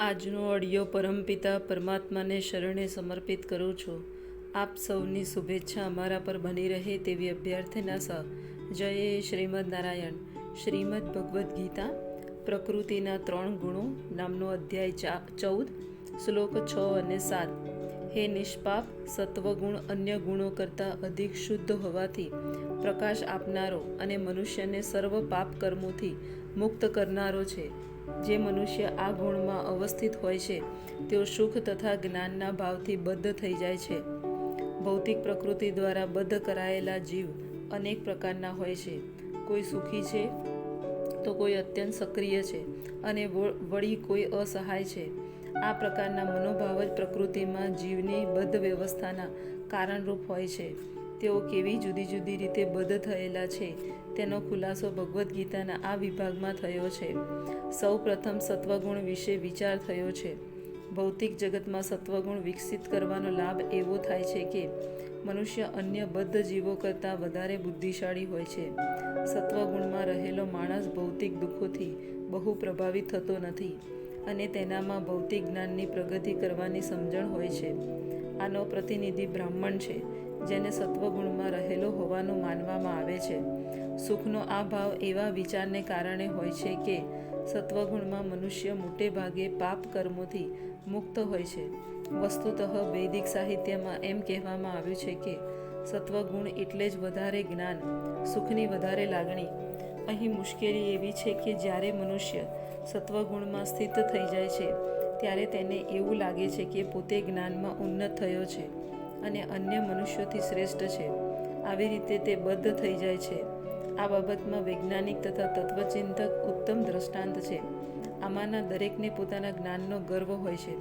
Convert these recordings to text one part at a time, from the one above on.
આજનો ઓડિયો પરમપિતા પરમાત્માને શરણે સમર્પિત કરું છું. આપ સૌની શુભેચ્છા અમારા પર બની રહે તેવી અભ્યર્થના સહ. જય શ્રીમદ નારાયણ. શ્રીમદ ભગવદ્ ગીતા પ્રકૃતિના 3 ગુણો નામનો અધ્યાય 14, શ્લોક 6 અને 7. હે નિષ્પાપ, સત્વગુણ અન્ય ગુણો કરતાં અધિક શુદ્ધ હોવાથી પ્રકાશ આપનારો અને મનુષ્યને સર્વ પાપ કર્મોથી મુક્ત કરનારો છે. જે મનુષ્ય આ ગુણમાં અવસ્થિત હોય છે તેઓ સુખ તથા જ્ઞાનના ભાવથી બદ્ધ થઈ જાય છે. ભૌતિક પ્રકૃતિ દ્વારા બદ્ધ કરાયેલા જીવ અનેક પ્રકારના હોય છે. કોઈ સુખી છે તો કોઈ અત્યંત સક્રિય છે અને વળી કોઈ અસહાય છે. આ પ્રકારના મનોભાવ જ પ્રકૃતિમાં જીવની બદ્ધ વ્યવસ્થાના કારણરૂપ હોય છે. તેઓ કેવી જુદી જુદી રીતે બદ્ધ થયેલા છે તેનો ખુલાસો ભગવદ્ ગીતાના આ વિભાગમાં થયો છે. સૌ પ્રથમ સત્વગુણ વિશે વિચાર થયો છે. ભૌતિક જગતમાં સત્વગુણ વિકસિત કરવાનો લાભ એવો થાય છે કે મનુષ્ય અન્ય બદ્ધ જીવો કરતાં વધારે બુદ્ધિશાળી હોય છે. સત્વગુણમાં રહેલો માણસ ભૌતિક દુઃખોથી બહુ પ્રભાવિત થતો નથી અને તેનામાં ભૌતિક જ્ઞાનની પ્રગતિ કરવાની સમજણ હોય છે. આનો પ્રતિનિધિ બ્રાહ્મણ છે, જેને સત્વગુણમાં રહેલો હોવાનું માનવામાં આવે છે. સુખનો આ ભાવ એવા વિચારને કારણે હોય છે કે સત્વગુણમાં મનુષ્ય મોટે ભાગે પાપ કર્મોથી મુક્ત હોય છે. વસ્તુતઃ વૈદિક સાહિત્યમાં એમ કહેવામાં આવ્યું છે કે સત્વગુણ એટલે જ વધારે જ્ઞાન, સુખની વધારે લાગણી. અહીં મુશ્કેલી એવી છે કે જ્યારે મનુષ્ય સત્વગુણમાં સ્થિત થઈ જાય છે ત્યારે તેને એવું લાગે છે કે પોતે જ્ઞાનમાં ઉન્નત થયો છે અને અન્ય મનુષ્યોથી શ્રેષ્ઠ છે. આવી રીતે તે બદ્ધ થઈ જાય છે. આ બાબતમાં વૈજ્ઞાનિક તથા તત્વચિંતક ઉત્તમ દ્રષ્ટાંત છે. આમાંના દરેકને પોતાના જ્ઞાનનો ગર્વ હોય છે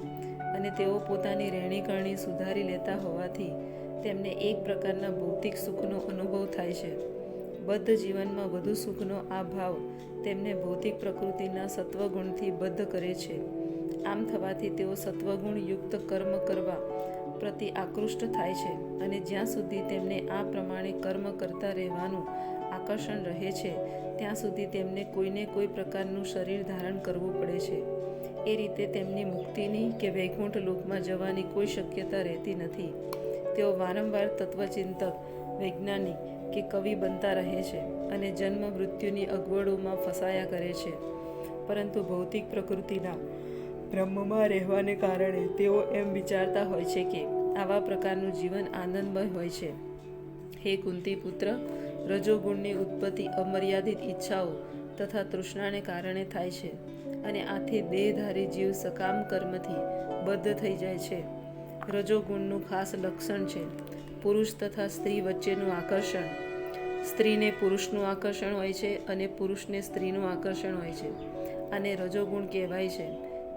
અને તેઓ પોતાની રહેણીકરણી સુધારી લેતા હોવાથી તેમને એક પ્રકારના ભૌતિક સુખનો અનુભવ થાય છે. બદ્ધ જીવનમાં વધુ સુખનો આ ભાવ તેમને ભૌતિક પ્રકૃતિના સત્વગુણથી બદ્ધ કરે છે. આમ થવાથી તેઓ સત્વગુણયુક્ત કર્મ કરવા પ્રતિ આકૃષ્ટ થાય છે અને જ્યાં સુધી તેમને આ પ્રમાણે કર્મ કરતા રહેવાનું આકર્ષણ રહે છે ત્યાં સુધી તેમને કોઈને કોઈ પ્રકારનું શરીર ધારણ કરવું પડે છે. એ રીતે તેમની મુક્તિની કે વૈકુંઠ લોકમાં જવાની કોઈ શક્યતા રહેતી નથી. તેઓ વારંવાર તત્વચિંતક, વૈજ્ઞાનિક કે કવિ બનતા રહે છે અને જન્મ મૃત્યુની અગવડોમાં ફસાયા કરે છે. પરંતુ ભૌતિક પ્રકૃતિના બ્રહ્મમાં રહેવાને કારણે તેઓ એમ વિચારતા હોય છે કે આવા પ્રકારનું જીવન આનંદમય હોય છે. હે કુંતી પુત્ર, રજોગુણની ઉત્પત્તિ અમર્યાદિત ઈચ્છાઓ તથા તૃષ્ણાને કારણે થાય છે અને આથી દેહધારી જીવ સકામ કર્મથી બદ્ધ થઈ જાય છે. રજોગુણનું ખાસ લક્ષણ છે પુરુષ તથા સ્ત્રી વચ્ચેનું આકર્ષણ. સ્ત્રીને પુરુષનું આકર્ષણ હોય છે અને પુરુષને સ્ત્રીનું આકર્ષણ હોય છે. આને રજોગુણ કહેવાય છે.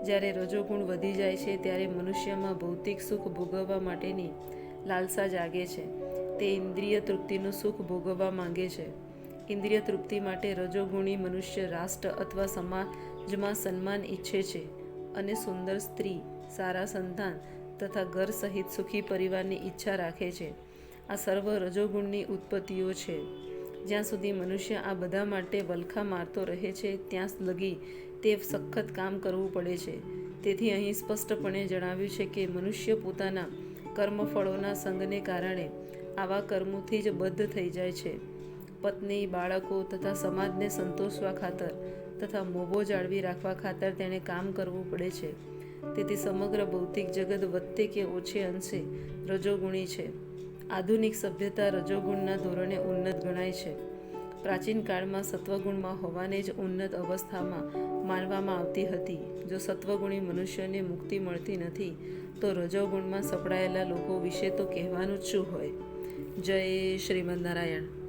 જ્યારે રજોગુણ વધી જાય છે ત્યારે મનુષ્યમાં ભૌતિક સુખ ભોગવવા માટેની લાલસા જાગે છે. તે ઇન્દ્રિય તૃપ્તિનું સુખ ભોગવવા માંગે છે. ઇન્દ્રિય તૃપ્તિ માટે રજોગુણી મનુષ્ય રાષ્ટ્ર અથવા સમાજમાં સન્માન ઈચ્છે છે અને સુંદર સ્ત્રી, સારા સંતાન તથા ઘર સહિત સુખી પરિવારની ઈચ્છા રાખે છે. આ સર્વ રજોગુણની ઉત્પત્તિઓ છે. જ્યાં સુધી મનુષ્ય આ બધા માટે વલખા મારતો રહે છે ત્યાં લગી તે સખત કામ કરવું પડે છે. તેથી અહીં સ્પષ્ટપણે જણાવ્યું છે કે મનુષ્ય પોતાના કર્મફળોના સંગને કારણે આવા કર્મોથી જ બદ્ધ થઈ જાય છે. પત્ની, બાળકો તથા સમાજને સંતોષવા ખાતર તથા મોભો જાળવી રાખવા ખાતર તેણે કામ કરવું પડે છે. તેથી સમગ્ર ભૌતિક જગત વધતે કે ઓછે અંશે રજોગુણી છે. આધુનિક સભ્યતા રજોગુણના ધોરણે ઉન્નત ગણાય છે. પ્રાચીન કાળમાં સત્વગુણમાં હોવાને જ ઉન્નત અવસ્થામાં માનવામાં આવતી હતી. જો સત્વગુણી મનુષ્યને મુક્તિ મળતી નથી તો રજોગુણમાં સપડાયેલા લોકો વિશે તો કહેવાનું જ શું હોય. જય શ્રીમદ નારાયણ.